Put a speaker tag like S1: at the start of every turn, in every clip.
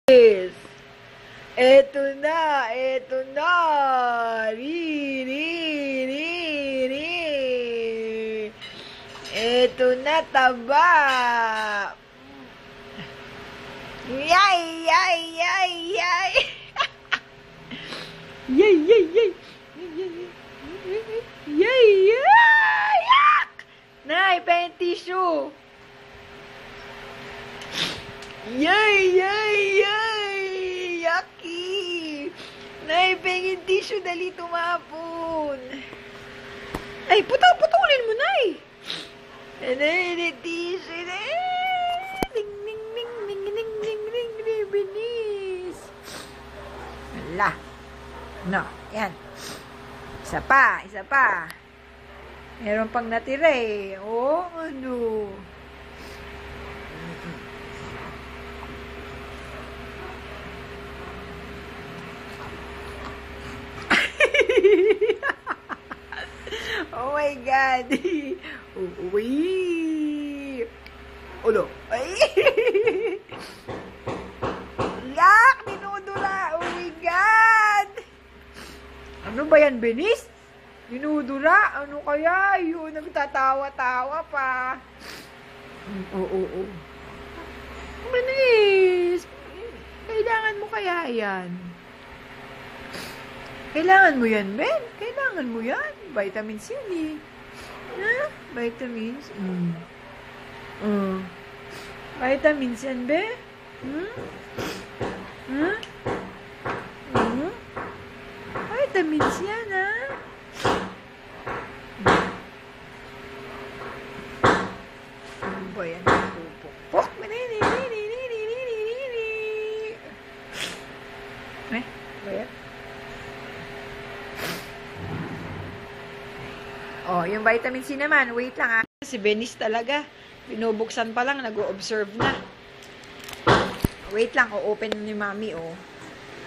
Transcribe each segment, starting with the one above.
S1: Yes. Eto na, eto na. Ri, ri, ri, ri. Eto na, taba. Yay, yay, yay, yay. Yay, yay, yay. Yay, yay, yak. Nay, pahing tissue. Yay, yay, yay. Yaki. Nay, pahing tissue, dali tumapon. Ay, putulin mo, Nay. Nay, tissue, Nay. Ding, ding, ding, ding, ding, ding, ding, ding, binis. Ala. No, yan. Isa pa, isa pa. Meron pang natira eh. Oh, ano. Oh my God. Uy. Ulo. Ay. Yak, dinudura. Oh my God. Ano ba yan, Benis? Dinudura? Ano kaya? Yun, nagtatawa-tawa pa. Oo. Benis, kailangan mo kaya yan? Kailangan mo yan, Ben. Kailangan mo yan. Vitamins yan eh. Ha? Vitamins? Vitamins yan, Ben. Vitamins yan, ha? Ano ba yan? Pupukpok. Eh, ba yan? Oh, yung vitamin C naman, wait lang Si Benis talaga, binubuksan pa lang, nag-o-observe na. Wait lang, o-open ni Mami, oh.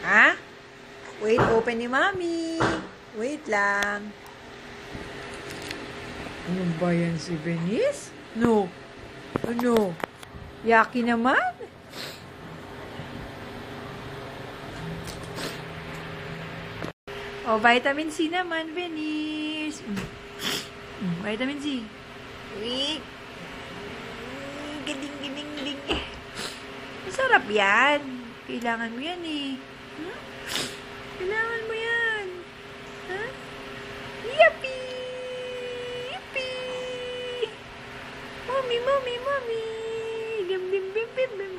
S1: Ha? Wait, open ni Mami. Wait lang. Ano ba yan si Benis? No. Ano? Yaki naman? Oh, vitamin C naman, Benis. Vitamin C. Wait. Giling. Masarap yan. Kailangan mo yan eh. Kailangan mo yan. Ha? Yappy! Mommy!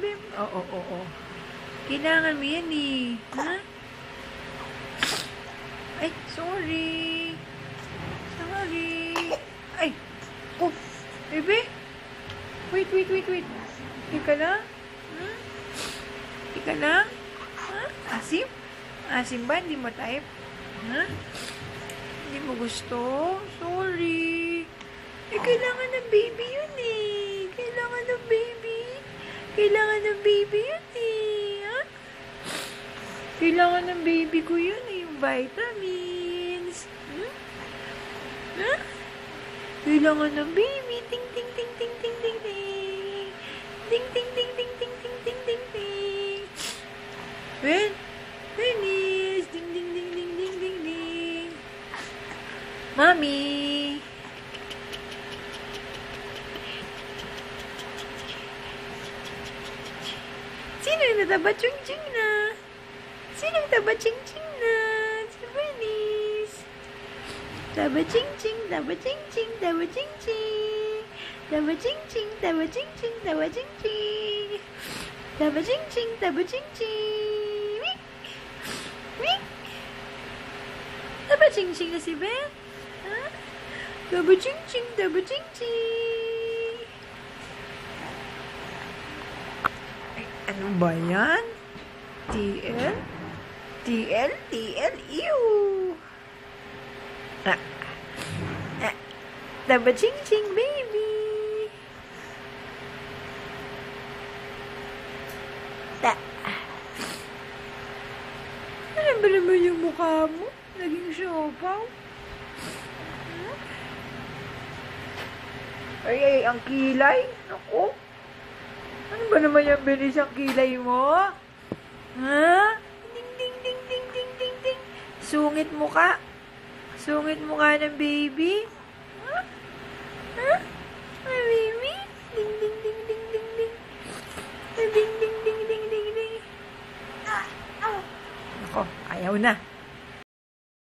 S1: Bim. Oo. Kailangan mo yan eh. Ha? Ay, sorry. Ay, oh, bebe. Wait. Ika lang. Ika lang. Ha? Asim? Asim ba? Hindi mo type? Ha? Hindi mo gusto? Sorry. Kailangan ng baby yun eh. Kailangan ng baby yun eh. Ha? Kailangan ng baby ko yun eh. Yung vitamins. Ha? Kailangan ng baby. Ting. Benis. Ding. Mami. Sino yung nataba ching na? Sino yung taba ching na? Si Benis. Taba ching. Taba ching na si Ben? Ha? Taba ching. Ay, ano ba yan? TL, ew. Taba ching, baby. Ano ba naman yung mukha mo? Naging siopaw? Ay, ang kilay. Naku. Ano ba naman yung bilis ang kilay mo? Ha? Ding, ding, ding, ding, ding, ding, ding. Sungit mo ka. Sungit mo ka ng baby. Ha? Ha? Ay, baby? Ding, ding, ding, ding, ding, ding. Ding, ding, ding, ding, ding, ding. Ako, ayaw na.